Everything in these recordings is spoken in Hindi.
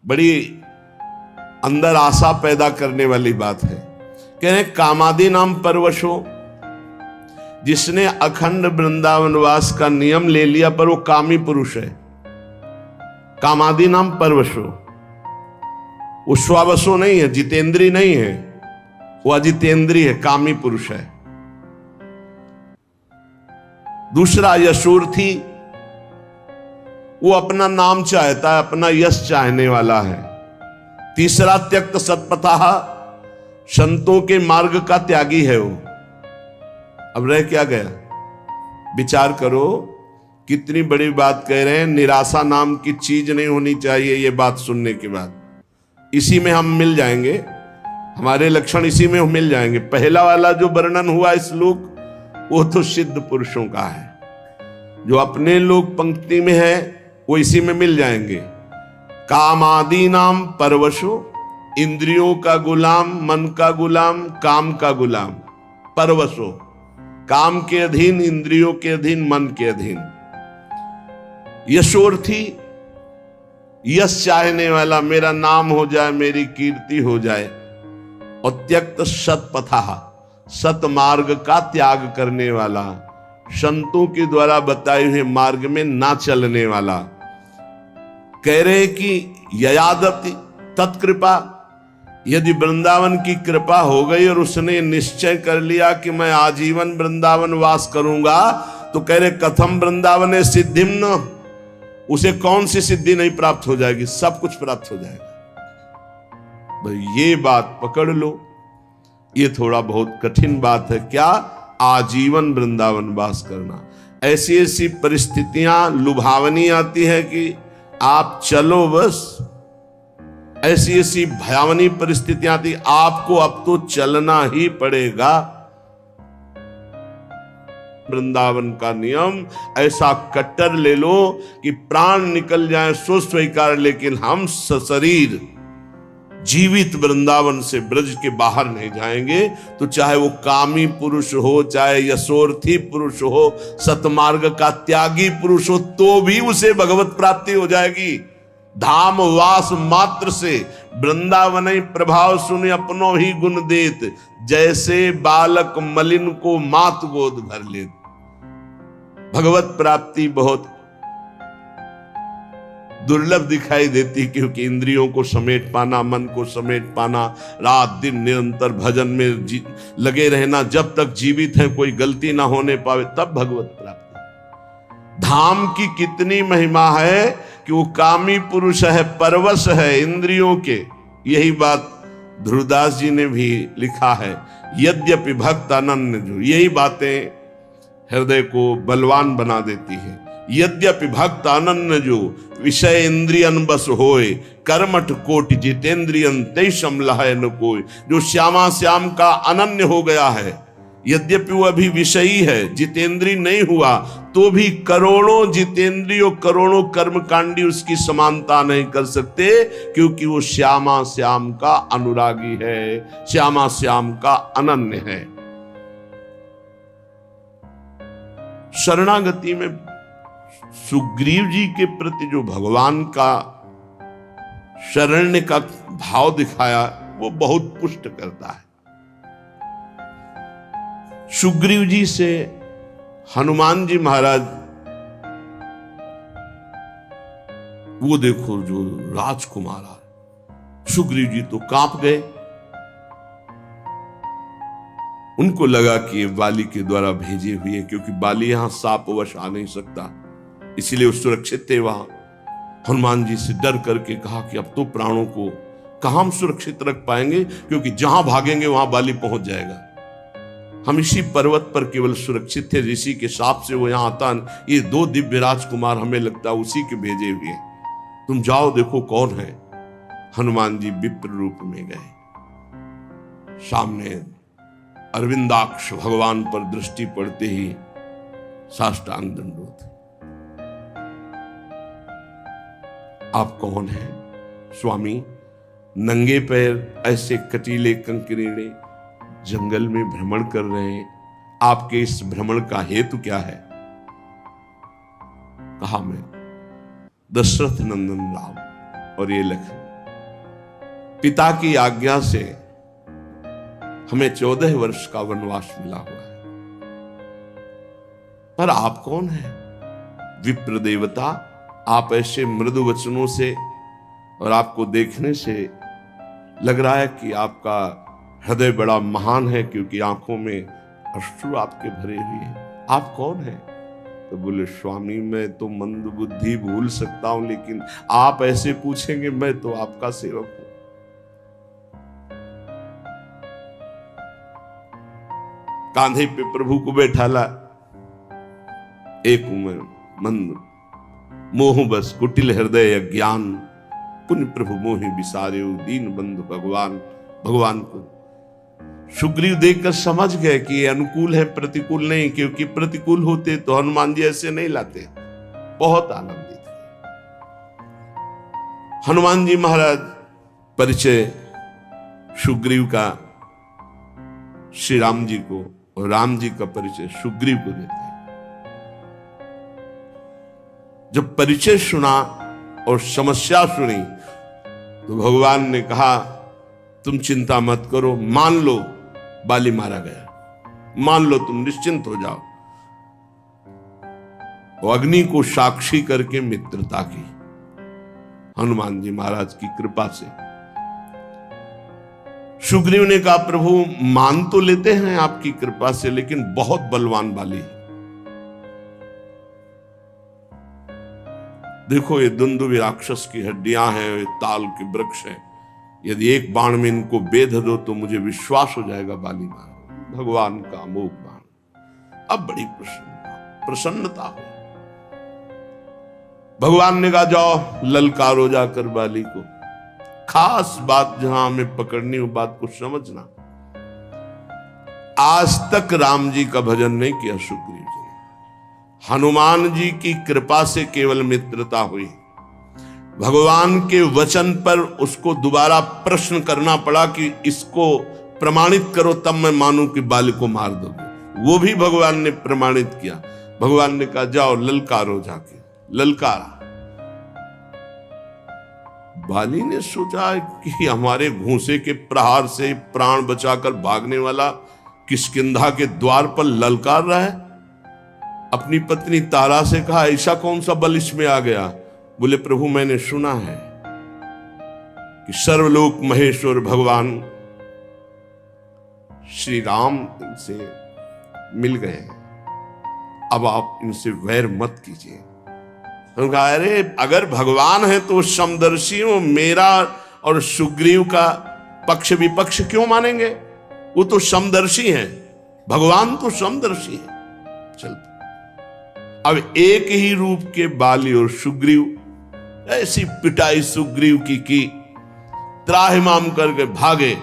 बड़ी अंदर आशा पैदा करने वाली बात है। कह रहे कामादि नाम परवशो, जिसने अखंड वृंदावनवास का नियम ले लिया पर वो कामी पुरुष है। कामादि नाम परवशो, वो स्वावसो नहीं है, जितेंद्री नहीं है, वो अजितेंद्री है, कामी पुरुष है। दूसरा यशोर्थी, वो अपना नाम चाहता है, अपना यश चाहने वाला है। तीसरा त्यक्त सत्पथा, संतों के मार्ग का त्यागी है वो। अब रह क्या गया? विचार करो, कितनी बड़ी बात कह रहे हैं। निराशा नाम की चीज नहीं होनी चाहिए। ये बात सुनने के बाद इसी में हम मिल जाएंगे, हमारे लक्षण इसी में मिल जाएंगे। पहला वाला जो वर्णन हुआ श्लोक, वो तो सिद्ध पुरुषों का है। जो अपने लोग पंक्ति में है वो इसी में मिल जाएंगे। कामादि नाम परवशो, इंद्रियों का गुलाम, मन का गुलाम, काम का गुलाम। परवशो, काम के अधीन, इंद्रियों के अधीन, मन के अधीन। यशोर्थी, यश चाहने वाला, मेरा नाम हो जाए, मेरी कीर्ति हो जाए। और त्यक्त सत्पथा, सतमार्ग का त्याग करने वाला, संतों के द्वारा बताए हुए मार्ग में ना चलने वाला। कह रहे कि ययादति तत्कृपा, यदि वृंदावन की कृपा हो गई और उसने निश्चय कर लिया कि मैं आजीवन वृंदावन वास करूंगा, तो कह रहे कथम वृंदावन सिद्धिम न, उसे कौन सी सिद्धि नहीं प्राप्त हो जाएगी? सब कुछ प्राप्त हो जाएगा। भाई ये बात पकड़ लो। ये थोड़ा बहुत कठिन बात है। क्या? आजीवन वृंदावन वास करना। ऐसी ऐसी परिस्थितियां लुभावनी आती है कि आप चलो बस। ऐसी ऐसी भयावनी परिस्थितियां आती, आपको अब तो चलना ही पड़ेगा। वृंदावन का नियम ऐसा कट्टर ले लो कि प्राण निकल जाए सो स्वीकार, लेकिन हम सशरीर जीवित वृंदावन से ब्रज के बाहर नहीं जाएंगे। तो चाहे वो कामी पुरुष हो, चाहे यशोर्थी पुरुष हो, सतमार्ग का त्यागी पुरुष हो, तो भी उसे भगवत प्राप्ति हो जाएगी। धाम वास मात्र से वृंदावन प्रभाव सुन अपनो ही गुण देत, जैसे बालक मलिन को मात गोद भर लेत। भगवत प्राप्ति बहुत दुर्लभ दिखाई देती, क्योंकि इंद्रियों को समेट पाना, मन को समेट पाना, रात दिन निरंतर भजन में लगे रहना, जब तक जीवित है कोई गलती ना होने पावे, तब भगवत प्राप्ति। धाम की कितनी महिमा है कि वो कामी पुरुष है, परवश है इंद्रियों के। यही बात ध्रुवदास जी ने भी लिखा है, यद्यपि भक्त अनन्य जो। यही बातें हृदय को बलवान बना देती है। यद्यपि भक्त अनन्य जो, विषय इंद्रियन बस होए, कर्मठ कोटि जितेंद्रियन तेषम लहय न कोय। जो श्यामा श्याम का अनन्य हो गया है, यद्यपि वो अभी विषयी है, जितेंद्री नहीं हुआ, तो भी करोड़ों जितेंद्रियों, करोड़ों कर्मकांडी उसकी समानता नहीं कर सकते, क्योंकि वो श्यामा श्याम का अनुरागी है, श्यामा श्याम का अनन्य है। शरणागति में सुग्रीव जी के प्रति जो भगवान का शरण्य का भाव दिखाया, वो बहुत पुष्ट करता है। सुग्रीव जी से हनुमान जी महाराज, वो देखो जो राजकुमार, सुग्रीव जी तो कांप गए। उनको लगा कि ये बाली के द्वारा भेजे हुए, क्योंकि बाली यहां सापवश आ नहीं सकता, इसीलिए वो सुरक्षित थे वहां। हनुमान जी से डर करके कहा कि अब तो प्राणों को कहां हम सुरक्षित रख पाएंगे, क्योंकि जहां भागेंगे वहां बाली पहुंच जाएगा। हम इसी पर्वत पर केवल सुरक्षित थे, ऋषि के शाप से वो यहां आता। ये दो दिव्य राजकुमार हमें लगता है उसी के भेजे हुए, तुम जाओ देखो कौन है। हनुमान जी विप्र रूप में गए। सामने अरविंदाक्ष भगवान पर दृष्टि पड़ते ही साष्टांग दंडोत। आप कौन हैं स्वामी? नंगे पैर ऐसे कटीले कंकरीले जंगल में भ्रमण कर रहे हैं, आपके इस भ्रमण का हेतु क्या है? कहा मैं दशरथ नंदन राम और ये लखन पिता की आज्ञा से हमें 14 वर्ष का वनवास मिला हुआ है। पर आप कौन हैं? विप्र देवता, आप ऐसे मृदु वचनों से और आपको देखने से लग रहा है कि आपका हृदय बड़ा महान है, क्योंकि आंखों में अश्रु आपके भरे हुए हैं। आप कौन हैं? तो बोले, स्वामी मैं तो मंद बुद्धि भूल सकता हूं, लेकिन आप ऐसे पूछेंगे, मैं तो आपका सेवक हूं। कांधे पे प्रभु को बैठाला, एक उम्र मंद मोह बस कुटिल हृदय अज्ञान, पुण्य प्रभु मोहि बिसारे दीन बंधु भगवान। भगवान को सुग्रीव देखकर समझ गए कि ये अनुकूल है, प्रतिकूल नहीं, क्योंकि प्रतिकूल होते तो हनुमान जी ऐसे नहीं लाते। बहुत आनंदित हनुमान जी महाराज परिचय सुग्रीव का श्री राम जी को, और राम जी का परिचय सुग्रीव को देते हैं। जब परिचय सुना और समस्या सुनी तो भगवान ने कहा, तुम चिंता मत करो, मान लो बाली मारा गया, मान लो, तुम निश्चिंत हो जाओ। वो अग्नि को साक्षी करके मित्रता की हनुमान जी महाराज की कृपा से। सुग्रीव ने कहा, प्रभु मान तो लेते हैं आपकी कृपा से, लेकिन बहुत बलवान बाली। देखो ये दुंदुभि राक्षस की हड्डियां हैं, ये ताल के वृक्ष हैं, यदि एक बाण में इनको बेध दो तो मुझे विश्वास हो जाएगा बाली मार। भगवान का अमोघ बाण। अब बड़ी प्रसन्नता हुई। भगवान ने कहा, जाओ ललकारो जाकर बाली को। खास बात जहां हमें पकड़नी हो, बात को समझना, आज तक राम जी का भजन नहीं किया सुग्रीव जी ने। हनुमान जी की कृपा से केवल मित्रता हुई। भगवान के वचन पर उसको दोबारा प्रश्न करना पड़ा कि इसको प्रमाणित करो, तब मैं मानूं कि बाली को मार दोगे। वो भी भगवान ने प्रमाणित किया। भगवान ने कहा, जाओ ललकारो जाके। ललकारा। बाली ने सोचा कि हमारे घूंसे के प्रहार से प्राण बचाकर भागने वाला किष्किंधा के द्वार पर ललकार रहा है। अपनी पत्नी तारा से कहा, ऐसा कौन सा बल इसमें आ गया? बोले, प्रभु मैंने सुना है कि सर्वलोक महेश्वर भगवान श्री राम से मिल गए हैं, अब आप इनसे वैर मत कीजिए। अरे अगर भगवान है तो समदर्शी हो, मेरा और सुग्रीव का पक्ष विपक्ष क्यों मानेंगे? वो तो समदर्शी हैं, भगवान तो समदर्शी है। चल, अब एक ही रूप के बाली और सुग्रीव, ऐसी पिटाई सुग्रीव की त्राहिमाम करके भागे।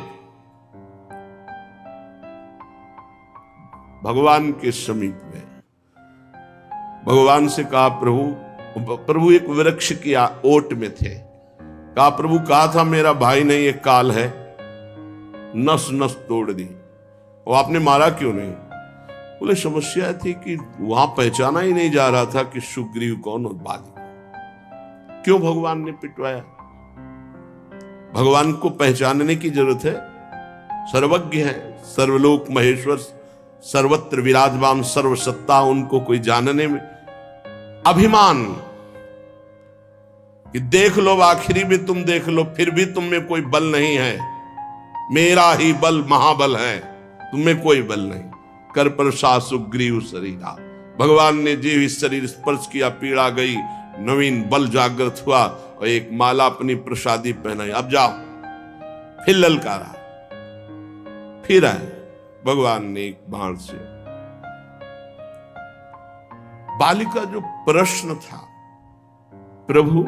भगवान के समीप में भगवान से कहा, प्रभु एक वृक्ष की ओट में थे। कहा, प्रभु कहा था मेरा भाई नहीं, एक काल है, नस नस तोड़ दी, वो आपने मारा क्यों नहीं? बोले, समस्या थी कि वहां पहचाना ही नहीं जा रहा था कि सुग्रीव कौन और बाली। क्यों भगवान ने पिटवाया? भगवान को पहचानने की जरूरत है। सर्वज्ञ है, सर्वलोक महेश्वर, सर्वत्र विराजमान, सर्वसत्ता, उनको कोई जानने में अभिमान कि देख लो, आखिरी में तुम देख लो, फिर भी तुम में कोई बल नहीं है, मेरा ही बल महाबल है, तुम में कोई बल नहीं। कर प्रसाद सुग्रीव शरीरा। भगवान ने जीव शरीर स्पर्श किया, पीड़ा गई, नवीन बल जागृत हुआ और एक माला अपनी प्रसादी पहनाई। अब जाओ। फिर ललकारा, फिर आए भगवान ने एक बाण से। बाली का जो प्रश्न था, प्रभु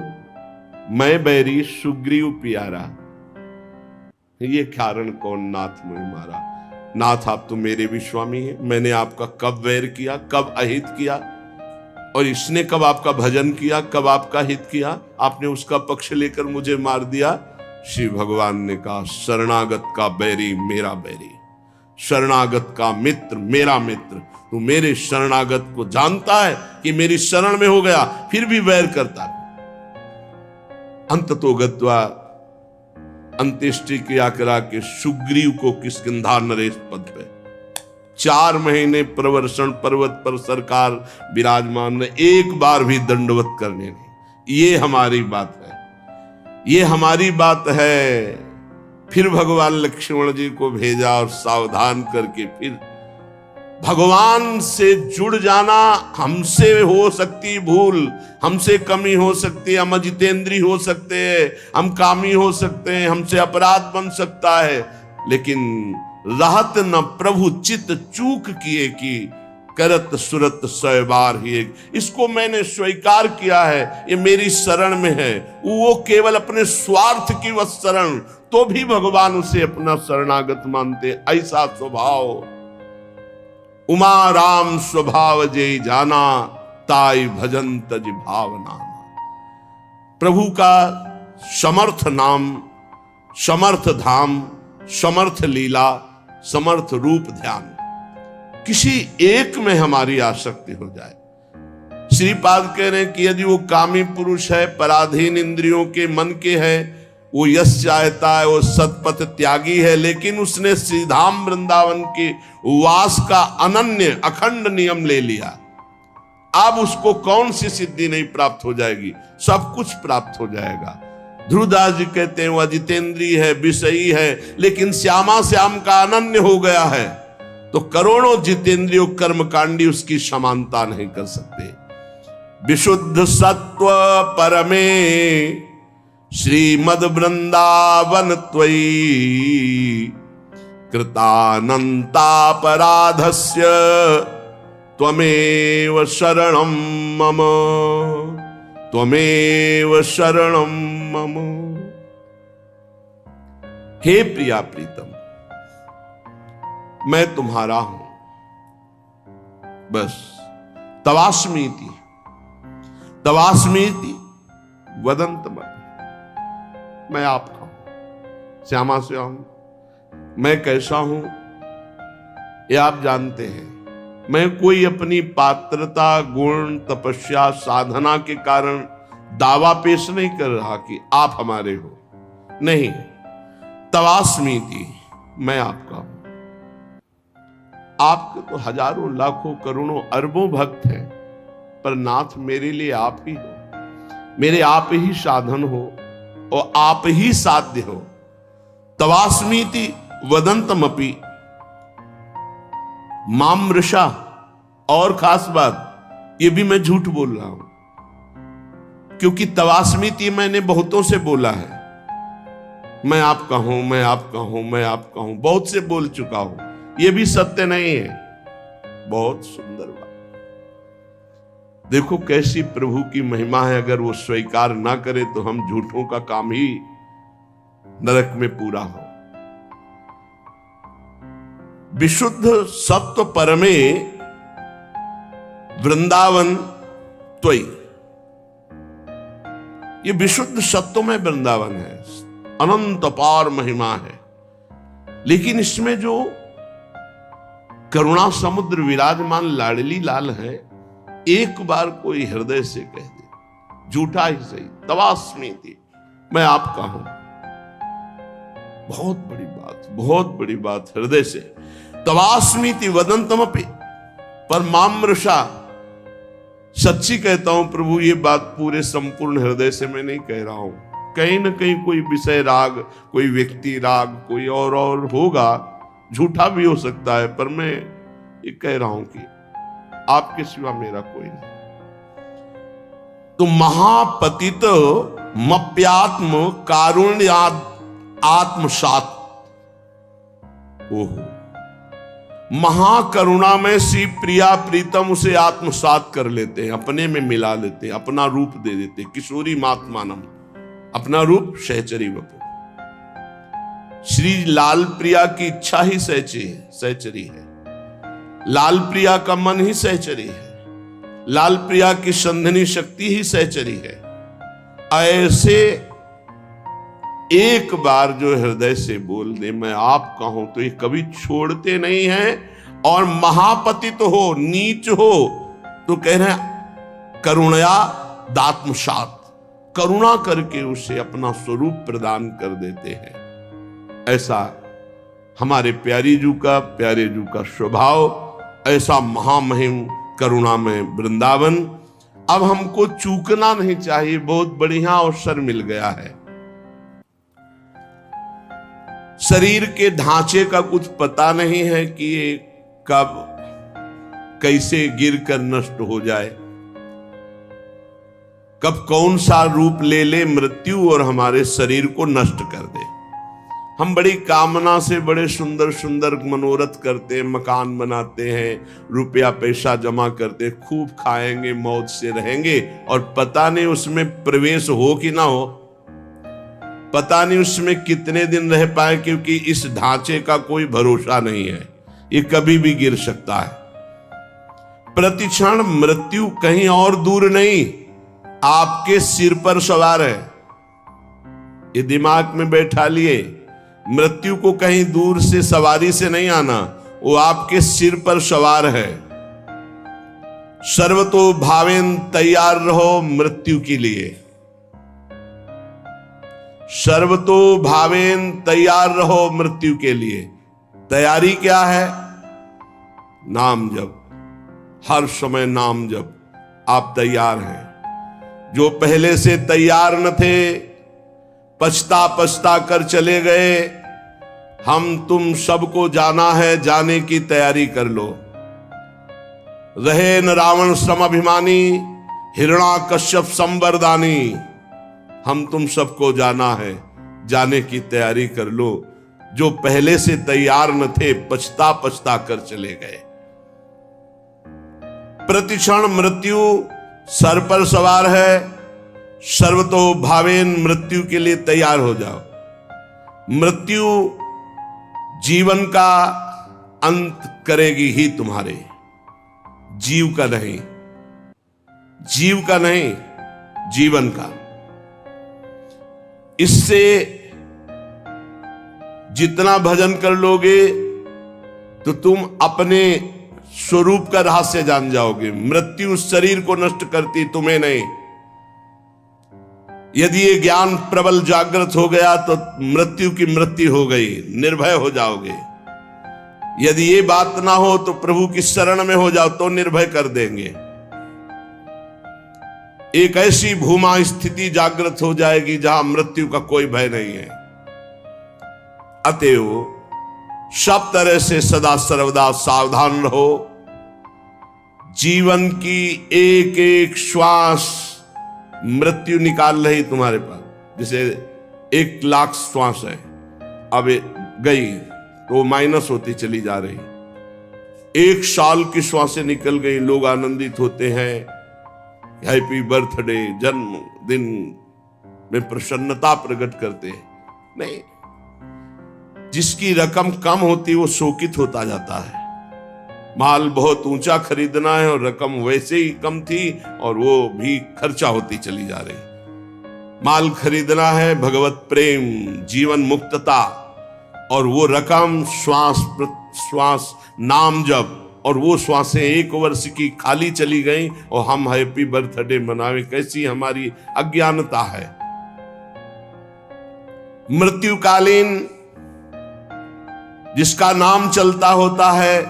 मैं बैरी सुग्रीव प्यारा, ये कारण कौन नाथ मुझे मारा? नाथ आप तो मेरे भी स्वामी हैं, मैंने आपका कब वैर किया, कब अहित किया, और इसने कब आपका भजन किया, कब आपका हित किया? आपने उसका पक्ष लेकर मुझे मार दिया। श्री भगवान ने कहा, शरणागत का बैरी मेरा बैरी, शरणागत का मित्र मेरा मित्र। तू मेरे शरणागत को जानता है कि मेरी शरण में हो गया, फिर भी वैर करता है। अंत तो गत्वा अंत्येष्टि क्रिया करा के सुग्रीव को किष्किंधा नरेश पद पे 4 महीने प्रवर्षण पर्वत पर सरकार विराजमान ने, एक बार भी दंडवत करने नहीं। ये हमारी बात है, ये हमारी बात है। फिर भगवान लक्ष्मण जी को भेजा और सावधान करके फिर भगवान से जुड़ जाना। हमसे हो सकती भूल, हमसे कमी हो सकती है, हम अजितेंद्री हो सकते हैं, हम कामी हो सकते हैं, हमसे अपराध बन सकता है, लेकिन रहत न प्रभु चित चूक किए कि करत सुरत 100 बार ही एक। इसको मैंने स्वीकार किया है, ये मेरी शरण में है। वो केवल अपने स्वार्थ की वह शरण, तो भी भगवान उसे अपना शरणागत मानते। ऐसा स्वभाव उमा राम स्वभाव जे जाना, ताई भजन तज भावना। प्रभु का समर्थ नाम, समर्थ धाम, समर्थ लीला, समर्थ रूप ध्यान, किसी एक में हमारी आसक्ति हो जाए। श्रीपाद कह रहे हैं कि यदि वो कामी पुरुष है, पराधीन इंद्रियों के मन के है, वो यश चाहता है, वो सतपथ त्यागी है, लेकिन उसने श्रीधाम वृंदावन के वास का अनन्य अखंड नियम ले लिया, अब उसको कौन सी सिद्धि नहीं प्राप्त हो जाएगी? सब कुछ प्राप्त हो जाएगा। ध्रुवदास जी कहते हैं वो अजितेंद्रीय है, विषयी है, लेकिन श्यामा श्याम का अनन्य हो गया है, तो करोड़ों जितेंद्रियों कर्मकांडी उसकी समानता नहीं कर सकते। विशुद्ध सत्व परमे श्रीमद वृंदावन त्वयि, कृतानंतापराधस्य त्वमेव शरणं मम, त्वमेव शरणं मम। हे प्रिया प्रीतम, मैं तुम्हारा हूं, बस। तवास्मीति तवास्मीति वदंतमपि, मैं आपका हूं। श्यामा श्याम, मैं कैसा हूं ये आप जानते हैं। मैं कोई अपनी पात्रता, गुण, तपस्या, साधना के कारण दावा पेश नहीं कर रहा कि आप हमारे हो, नहीं। तवास्मीति, मैं आपका हूं। आपके तो हजारों लाखों करोड़ों अरबों भक्त हैं, पर नाथ मेरे लिए आप ही हो, मेरे आप ही साधन हो और आप ही साध्य हो। तवास्मीति वदंतमपि मामृषा, और खास बात, ये भी मैं झूठ बोल रहा हूं, क्योंकि तवास्मीति मैंने बहुतों से बोला है। मैं आपका हूं, मैं आपका हूं, मैं आपका हूं, बहुत से बोल चुका हूं, ये भी सत्य नहीं है। बहुत सुंदर बात। देखो कैसी प्रभु की महिमा है, अगर वो स्वीकार ना करे तो हम झूठों का काम ही नरक में पूरा हो। विशुद्ध सत्व परमे वृंदावन त्वयि, ये विशुद्ध सत्व में वृंदावन है, अनंत अपार महिमा है, लेकिन इसमें जो करुणा समुद्र विराजमान लाडली लाल है, एक बार कोई हृदय से कह दे, झूठा ही सही, तवास्मीति, मैं आपका हूं, बहुत बड़ी बात, बहुत बड़ी बात, हृदय से। तवास्मीति वदंतमपि पर मामृषा, सच्ची कहता हूं प्रभु, ये बात पूरे संपूर्ण हृदय से मैं नहीं कह रहा हूं। कहीं ना कहीं कोई विषय राग, कोई व्यक्ति राग, कोई और होगा, झूठा भी हो सकता है, पर मैं ये कह रहा हूं कि आपके सिवा मेरा कोई नहीं। तो महापतित मप्यात्म कारुण्याद आत्मसात, ओहो, महाकरुणा में श्री प्रिया प्रीतम उसे आत्मसात कर लेते हैं, अपने में मिला लेते हैं, अपना रूप दे देते हैं। किशोरी मात्मानम, अपना रूप सहचरी वपु। श्री लाल प्रिया की इच्छा ही सहचरी है, लाल प्रिया का मन ही सहचरी है, लाल प्रिया की संधनी शक्ति ही सहचरी है। ऐसे एक बार जो हृदय से बोल दे मैं आपका हूं, तो ये कभी छोड़ते नहीं हैं। और महापतित तो हो, नीच हो, तो कह रहे हैं करुणया दात्मसात, करुणा करके उसे अपना स्वरूप प्रदान कर देते हैं। ऐसा हमारे प्यारे जू का स्वभाव, ऐसा महामहिम करुणामय वृंदावन। अब हमको चूकना नहीं चाहिए, बहुत बढ़िया अवसर मिल गया है। शरीर के ढांचे का कुछ पता नहीं है कि ये कब कैसे गिरकर नष्ट हो जाए, कब कौन सा रूप ले ले मृत्यु और हमारे शरीर को नष्ट कर दे। हम बड़ी कामना से बड़े सुंदर सुंदर मनोरथ करते हैं, मकान बनाते हैं, रुपया पैसा जमा करते, खूब खाएंगे, मौज से रहेंगे, और पता नहीं उसमें प्रवेश हो कि ना हो, पता नहीं उसमें कितने दिन रह पाए, क्योंकि इस ढांचे का कोई भरोसा नहीं है, ये कभी भी गिर सकता है। प्रतिक्षण मृत्यु कहीं और दूर नहीं, आपके सिर पर सवार है। ये दिमाग में बैठा लिए, मृत्यु को कहीं दूर से सवारी से नहीं आना, वो आपके सिर पर सवार है। सर्वतो भावेन तैयार रहो मृत्यु के लिए, सर्वतो भावेन तैयार रहो मृत्यु के लिए। तैयारी क्या है? नाम जप, हर समय नाम जप। आप तैयार हैं। जो पहले से तैयार न थे, पछता पछता कर चले गए, हम तुम सबको जाना है, जाने की तैयारी कर लो। रहे न रावण सम अभिमानी, हिरणा कश्यप संवरदानी। हम तुम सबको जाना है, जाने की तैयारी कर लो। जो पहले से तैयार न थे, पछता पछता कर चले गए। प्रतिक्षण मृत्यु सर पर सवार है, सर्वतो भावेन मृत्यु के लिए तैयार हो जाओ। मृत्यु जीवन का अंत करेगी ही तुम्हारे, जीव का नहीं, जीव का नहीं, जीवन का। इससे जितना भजन कर लोगे तो तुम अपने स्वरूप का रहस्य जान जाओगे। मृत्यु शरीर को नष्ट करती, तुम्हें नहीं। यदि ये ज्ञान प्रबल जागृत हो गया तो मृत्यु की मृत्यु हो गई, निर्भय हो जाओगे। यदि ये बात ना हो तो प्रभु की शरण में हो जाओ तो निर्भय कर देंगे। एक ऐसी भूमा स्थिति जागृत हो जाएगी जहां मृत्यु का कोई भय नहीं है। अतएव सब तरह से सदा सर्वदा सावधान रहो। जीवन की एक एक श्वास मृत्यु निकाल रही तुम्हारे पास। जैसे 1 लाख श्वास है, अब गई तो माइनस होती चली जा रही। 1 साल की श्वासें निकल गई, लोग आनंदित होते हैं, हैप्पी बर्थडे, जन्मदिन में प्रसन्नता प्रकट करते हैं। नहीं, जिसकी रकम कम होती वो शोकित होता जाता है। माल बहुत ऊंचा खरीदना है और रकम वैसे ही कम थी और वो भी खर्चा होती चली जा रही। माल खरीदना है भगवत प्रेम, जीवन मुक्तता, और वो रकम श्वास श्वास नाम जप, और वो श्वासें 1 वर्ष की खाली चली गई और हम हैप्पी बर्थडे मनावे। कैसी हमारी अज्ञानता है। मृत्युकालीन जिसका नाम चलता होता है,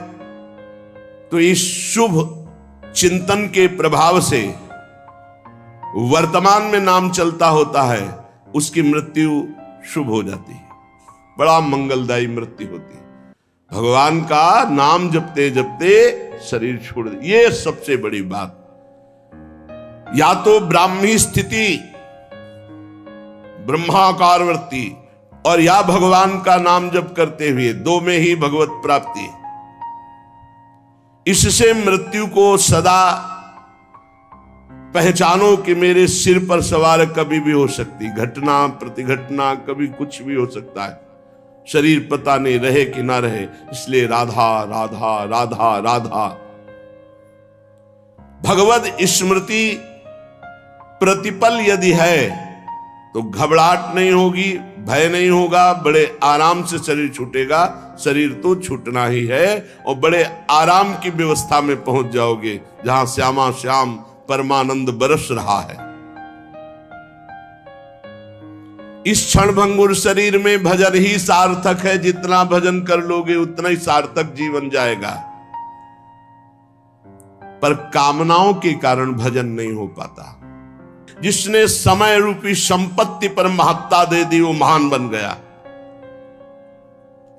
तो इस शुभ चिंतन के प्रभाव से वर्तमान में नाम चलता होता है, उसकी मृत्यु शुभ हो जाती है, बड़ा मंगलदायी मृत्यु होती है। भगवान का नाम जपते जपते शरीर छोड़ दे, ये सबसे बड़ी बात। या तो ब्राह्मी स्थिति, ब्रह्माकार वृत्ति, और या भगवान का नाम जप करते हुए, 2 में ही भगवत प्राप्ति। इससे मृत्यु को सदा पहचानो कि मेरे सिर पर सवार कभी भी हो सकती, घटना प्रतिघटना, कभी कुछ भी हो सकता है। शरीर पता नहीं रहे कि ना रहे, इसलिए राधा राधा राधा राधा। भगवत स्मृति प्रतिपल यदि है तो घबराहट नहीं होगी, भय नहीं होगा, बड़े आराम से शरीर छूटेगा। शरीर तो छूटना ही है, और बड़े आराम की व्यवस्था में पहुंच जाओगे जहां श्यामा श्याम परमानंद बरस रहा है। इस क्षण भंगुर शरीर में भजन ही सार्थक है। जितना भजन कर लोगे उतना ही सार्थक जीवन जाएगा। पर कामनाओं के कारण भजन नहीं हो पाता। जिसने समय रूपी संपत्ति पर महत्ता दे दी वो महान बन गया।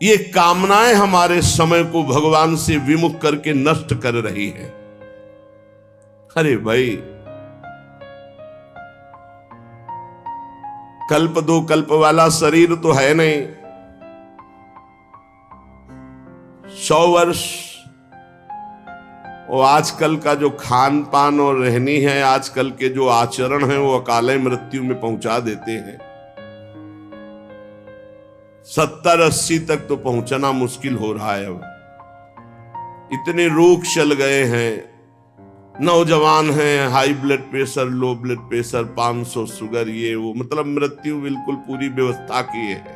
ये कामनाएं हमारे समय को भगवान से विमुख करके नष्ट कर रही है। अरे भाई, कल्प दो कल्प वाला शरीर तो है नहीं। 100 वर्ष और आजकल का जो खान पान और रहनी है, आजकल के जो आचरण है, वो अकाले मृत्यु में पहुंचा देते हैं। 70-80 तक तो पहुंचना मुश्किल हो रहा है। अब इतने रोग चल गए हैं। नौजवान हैं, high blood pressure, low blood pressure, 500 sugar, ये वो, मतलब मृत्यु बिल्कुल पूरी व्यवस्था की है।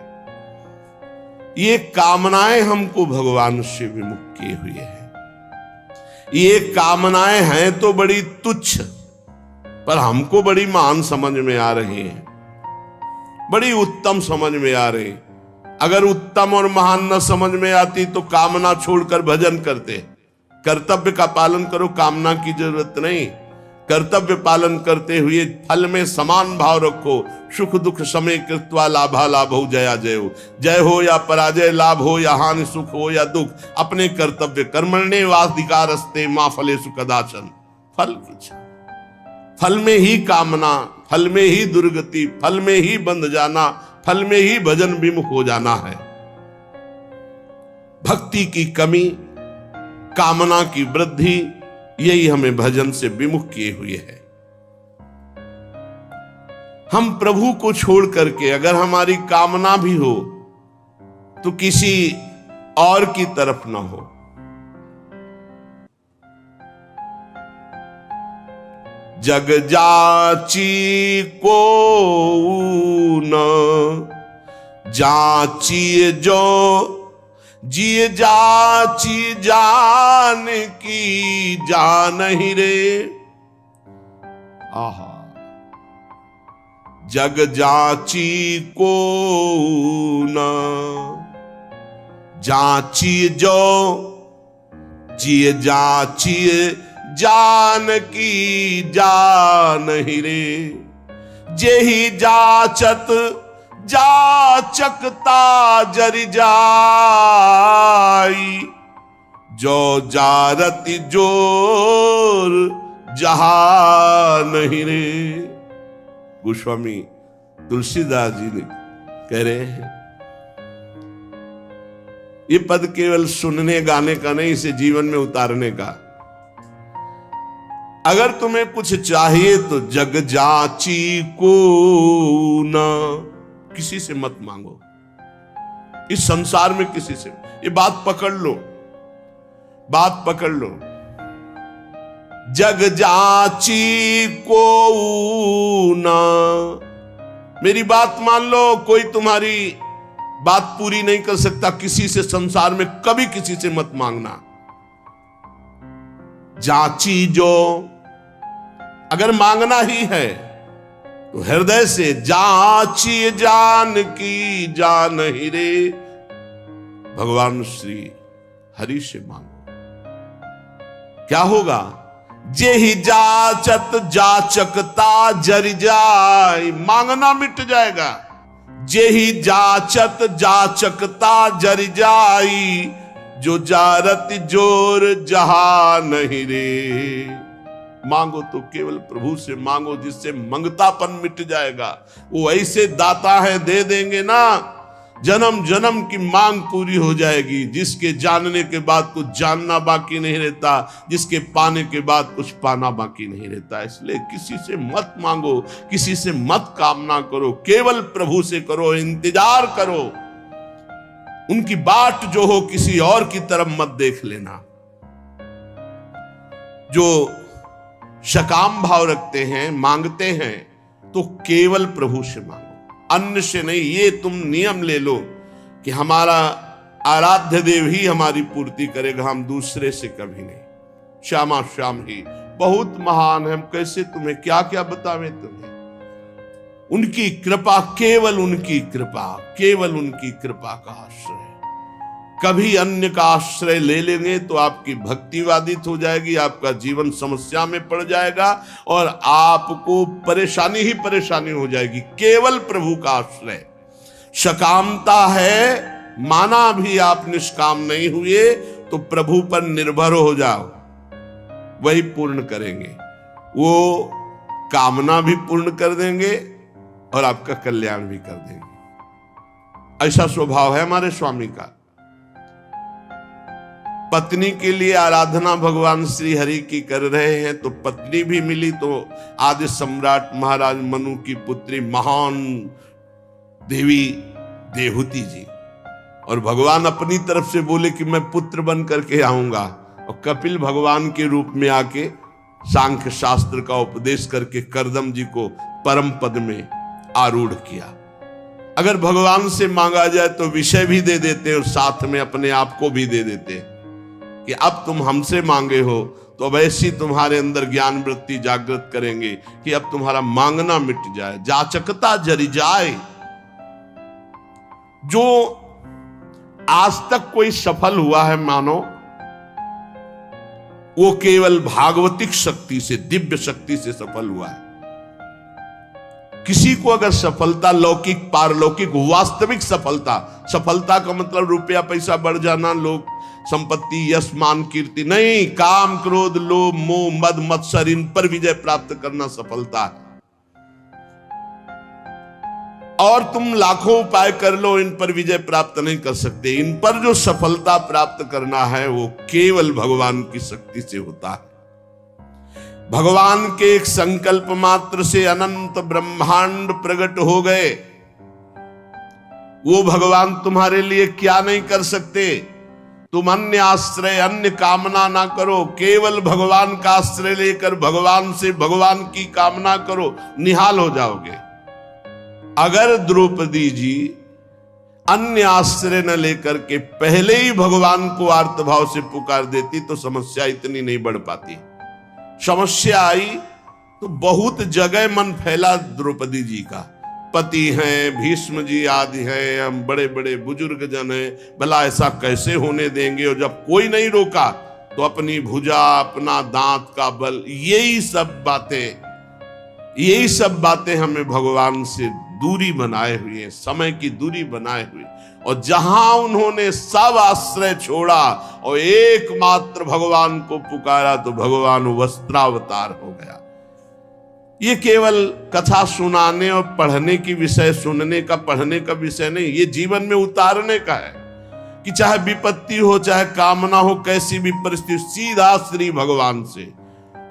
ये कामनाएं हमको भगवान से विमुख किए हुए हैं। ये कामनाएं हैं तो बड़ी तुच्छ, पर हमको बड़ी महान समझ में आ रही हैं, बड़ी उत्तम समझ में आ रही। अगर उत्तम और महान न समझ में आती तो कामना छोड़कर भजन करते। कर्तव्य का पालन करो, कामना की जरूरत नहीं। कर्तव्य पालन करते हुए फल में समान भाव रखो। सुख दुख समय कृत्वा लाभा लाभो जया जयो। जय हो या पराजय, लाभ हो या हानि, सुख हो या दुख, अपने कर्तव्य कर्मण्ये वाधिकारस्ते मां फलेषु कदाचन। फल की इच्छा, फल में ही कामना, फल में ही दुर्गति, फल में ही बंध जाना, फल में ही भजन विमुख हो जाना है। भक्ति की कमी, कामना की वृद्धि, यही हमें भजन से विमुख किए हुए है। हम प्रभु को छोड़ करके अगर हमारी कामना भी हो तो किसी और की तरफ ना हो। जग जाची को न जाची जो जिए जाची जान की जान ही रे। आहा, जग जाची को न जाची जो जिए जाची जान की जान ही रे। जेहि जाचत जाचकता जरि जाई, जो जारति जोर जहान ही रे। गोस्वामी तुलसीदास जी ने कह रहे हैं, ये पद केवल सुनने गाने का नहीं, इसे जीवन में उतारने का। अगर तुम्हें कुछ चाहिए तो जग जाची को ना, किसी से मत मांगो। इस संसार में किसी से, ये बात पकड़ लो, बात पकड़ लो। जग जाची को ना, मेरी बात मान लो। कोई तुम्हारी बात पूरी नहीं कर सकता। किसी से संसार में कभी किसी से मत मांगना। जाची जो, अगर मांगना ही है तो हृदय से जाची जान की जान ही रे। भगवान श्री हरि से मांगो, क्या होगा? जेहि जाचत जाचकता जरि जाय, मांगना मिट जाएगा। जेहि जाचत जाचकता जरि जाई, जो जारत जोर जहान ही रे। मांगो तो केवल प्रभु से मांगो, जिससे मंगतापन मिट जाएगा। वो ऐसे दाता है, दे देंगे ना, जन्म जन्म की मांग पूरी हो जाएगी। जिसके जानने के बाद कुछ जानना बाकी नहीं रहता, जिसके पाने के बाद कुछ पाना बाकी नहीं रहता। इसलिए किसी से मत मांगो, किसी से मत कामना करो, केवल प्रभु से करो, इंतजार करो। उनकी बाट जो हो, किसी और की तरफ मत देख लेना। जो सकाम भाव रखते हैं, मांगते हैं, तो केवल प्रभु से मांगो, अन्य से नहीं। ये तुम नियम ले लो कि हमारा आराध्य देव ही हमारी पूर्ति करेगा, हम दूसरे से कभी नहीं। श्यामा श्याम ही बहुत महान है, हम कैसे तुम्हें क्या क्या बतावें तुम्हें। उनकी कृपा, केवल उनकी कृपा, केवल उनकी कृपा का आश्रय। कभी अन्य का आश्रय ले लेंगे तो आपकी भक्ति बाधित हो जाएगी, आपका जीवन समस्या में पड़ जाएगा और आपको परेशानी ही परेशानी हो जाएगी। केवल प्रभु का आश्रय। सकामता है, माना भी आप निष्काम नहीं हुए तो प्रभु पर निर्भर हो जाओ, वही पूर्ण करेंगे। वो कामना भी पूर्ण कर देंगे और आपका कल्याण भी कर देंगे। ऐसा स्वभाव है हमारे स्वामी का। पत्नी के लिए आराधना भगवान श्री हरि की कर रहे हैं तो पत्नी भी मिली, तो आदि सम्राट महाराज मनु की पुत्री महान देवी देवहूति जी, और भगवान अपनी तरफ से बोले कि मैं पुत्र बन करके आऊंगा, और कपिल भगवान के रूप में आके सांख्य शास्त्र का उपदेश करके करदम जी को परम पद में आरूढ़ किया। अगर भगवान से मांगा जाए तो विषय भी दे देते और साथ में अपने आप को भी दे देते कि अब तुम हमसे मांगे हो तो अब ऐसी तुम्हारे अंदर ज्ञान वृत्ति जागृत करेंगे कि अब तुम्हारा मांगना मिट जाए, जाचकता जरी जाए। जो आज तक कोई सफल हुआ है मानो, वो केवल भागवतिक शक्ति से, दिव्य शक्ति से सफल हुआ है। किसी को अगर सफलता, लौकिक पारलौकिक वास्तविक सफलता, सफलता का मतलब रुपया पैसा बढ़ जाना, लोग संपत्ति यश मान कीर्ति नहीं, काम क्रोध लोभ मोह मद मत्सर, इन पर विजय प्राप्त करना सफलता है। और तुम लाखों उपाय कर लो, इन पर विजय प्राप्त नहीं कर सकते। इन पर जो सफलता प्राप्त करना है वो केवल भगवान की शक्ति से होता है। भगवान के एक संकल्प मात्र से अनंत ब्रह्मांड प्रकट हो गए। वो भगवान तुम्हारे लिए क्या नहीं कर सकते। तुम अन्य आश्रय, अन्य कामना ना करो, केवल भगवान का आश्रय लेकर भगवान से भगवान की कामना करो, निहाल हो जाओगे। अगर द्रौपदी जी अन्य आश्रय न लेकर के पहले ही भगवान को आर्तभाव से पुकार देती तो समस्या इतनी नहीं बढ़ पाती। समस्या आई तो बहुत जगह मन फैला द्रौपदी जी का। पति हैं, भीष्म जी आदि हैं, हम बड़े बड़े बुजुर्ग जन हैं, भला ऐसा कैसे होने देंगे। और जब कोई नहीं रोका तो अपनी भुजा, अपना दांत का बल, यही सब बातें हमें भगवान से दूरी बनाए हुए, समय की दूरी बनाए हुए। और जहां उन्होंने सब आश्रय छोड़ा और एकमात्र भगवान को पुकारा तो भगवान वस्त्रावतार हो गया। ये केवल कथा सुनाने और पढ़ने की विषय, सुनने का पढ़ने का विषय नहीं, ये जीवन में उतारने का है कि चाहे विपत्ति हो, चाहे कामना हो, कैसी भी परिस्थिति, सीधा श्री भगवान से,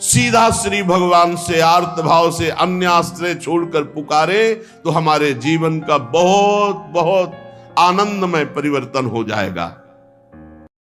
सीधा श्री भगवान से आर्त भाव से अन्य आश्रय छोड़कर पुकारे तो हमारे जीवन का बहुत बहुत आनंदमय परिवर्तन हो जाएगा।